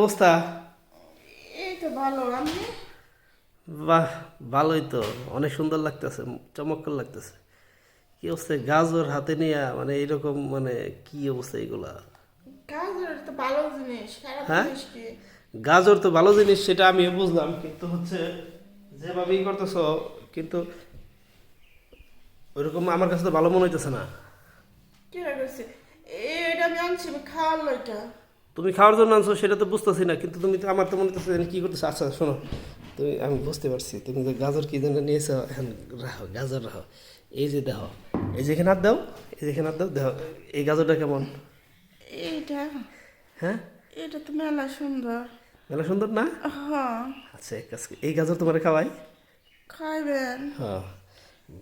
অবস্থা? এই তো ভালো। আমি বাহ, ভালোই তো, অনেক সুন্দর লাগতেছে, চমৎকার লাগতেছে। কি অবস্থা গাজর হাতে নিয়ে, মানে এইরকম, মানে কি অবস্থা এগুলা? গাজর তো ভালো জিনিস, খারাপ হ্যাঁ, জিনিস কি? গাজর তো ভালো জিনিস, সেটা আমিও বুঝলাম, কিন্তু হচ্ছে যেভাবেই করতেছ, কিন্তু ওইরকম আমার কাছে তো ভালো মনে হইতেছে না। কি রাখছে? এটা আমি আনছি, আমি খাওয়ালো এটা। তুমি খাওয়ার জন্য আনছো সেটা তো বুঝতেছি না, কিন্তু তুমি তো, আমার তো মনে হচ্ছে কি করতেছো। আচ্ছা শোনো, তুমি, আমি বুঝতে পারছি তুমি যে গাজর কি জন্য নিয়েছো, এখন রাখো, গাজর রাখো। এই যে দেখো, এই যে এখানে হাত দাও, এই যে এখানে হাত দাও, দেখো এই গাজরটা কেমন। এইটা হ্যাঁ, এটা তো মেলা সুন্দর। মেলা সুন্দর না? হ্যাঁ, আচ্ছা এক কাজ করি, এই গাজর তোমার খাওয়াই। খাইবেন। হ্যাঁ,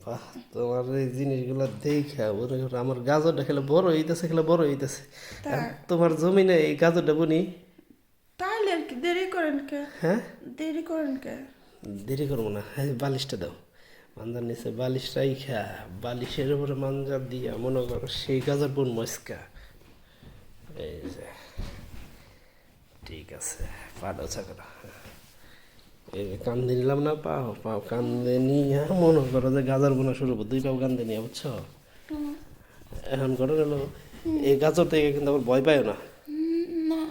বাহ, তোমার এই জিনিসগুলো দেখা মনে করো আমার গাজরটা খেলে বড় হইতেছে, খেলে বড় হইতেছে। তাই? তোমার জমিনে এই গাজরটা বুনি। তাহলে আর কি দেরি করেন কে? হ্যাঁ, দেরি করেন কে? দেরি করবো না, হ্যাঁ বালিশটা দাও। মাঞ্জার নিচে বালিশটাই খা, বালিশের উপরে মাঞ্জা দিয়া মনে করো সেই গাজর বোন মস্কা। এই যে, ঠিক আছে, পাটা উঁচা করো। এই যে কান্দে নিলাম না, পাও পাও কান্দে নিয়ে মনে করো যে গাজর বোনা শুরু করবো, দুই পাও কান্দে নিয়ে, বুঝছো? এখন ঘটনা হলো, এই গাজর থেকে কিন্তু আবার ভয় পায় না। না,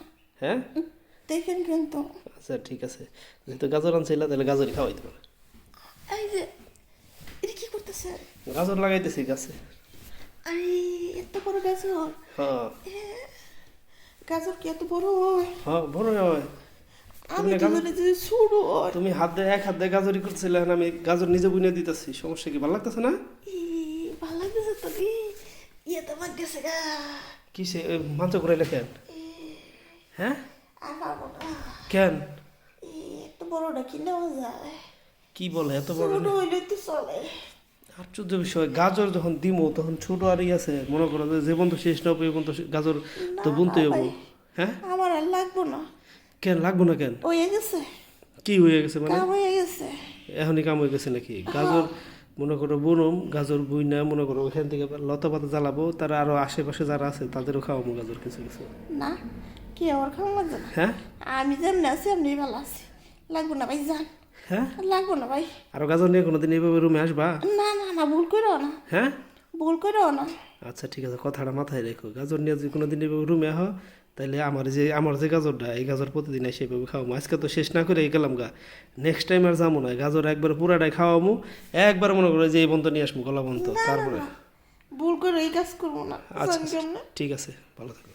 হ্যাঁ, দেখেন কিন্তু। আচ্ছা ঠিক আছে, যেহেতু গাজর আনছিল তাহলে গাজরই খাওয়াইতে পারে। এই যে এটা কি করতেছে? গাজর লাগাইতেছি গাছে। আই, এত বড় গাজর! হ্যাঁ গাজর কি এত বড় হয়? হ্যাঁ, বড় হয়। আমি তো জানি যে ছোট হয়। তুমি হাত দিয়ে, এক হাত দিয়ে গাজরই করছিলে, এখন আমি গাজর নিজে বুনে দিতেছি, সমস্যা কি, ভালো লাগতেছে না? ভালো লাগতেছে তো কি? ইয়ে তো আমার গেছে গা। কিসে মাংস করাইলে কেন? হ্যাঁ, আর পারবো না। কেন? এত বড়টা কি নেওয়া যায়? কি বলে এত বড়? ছোট হইলে তো চলে। আশ্চর্য বিষয়, গাজর যখন দিমো তখন ছোট আরই আছে, মনে করো যে যে পর্যন্ত শেষ না হবে এই পর্যন্ত গাজর তো বুনতে হবো। হ্যাঁ, আমার আর লাগবো না। কেন লাগবো না কেন? হয়ে গেছে, কি হয়ে গেছে মানে? কাম হয়ে গেছে। এখনই কাম হয়ে গেছে নাকি? গাজর মনে করো বুনম, গাজর বুই না, মনে করো ওইখান থেকে লতা পাতা জ্বালাবো, তারা আরো আশেপাশে যারা আছে তাদেরও খাওয়াবো গাজর কিছু কিছু। না, কি আমার খাওয়া লাগবে না। হ্যাঁ আমি যেমনি আছি এমনি ভালো আছি। লাগবো না ভাই, যান। হ্যাঁ, লাগবো না ভাই। আরো গাজর নিয়ে কোনোদিন এইভাবে রুমে আসবা? না না না, ভুল করেও না, হ্যাঁ, ভুল করেও না। আচ্ছা ঠিক আছে, কথাটা মাথায় রেখো, গাজর নিয়ে যদি কোনোদিন এইভাবে রুমে আহ, তাহলে আমার যে গাজরটা, এই গাজর প্রতিদিন এসে এইভাবে খাওয়াবো। আজকে তো শেষ না করে গেলাম গা, নেক্সট টাইম আর যাবো না, গাজর একবার পুরাটাই খাওয়াবো। একবার মনে করো যে এই বন্ধ নিয়ে আসবো, গলা বন্ধ, না না তারপরে। না, ভুল করে এই কাজ করবো না। আচ্ছা জানি আচ্ছা, কেমনে? ঠিক আছে, ভালো থাকো।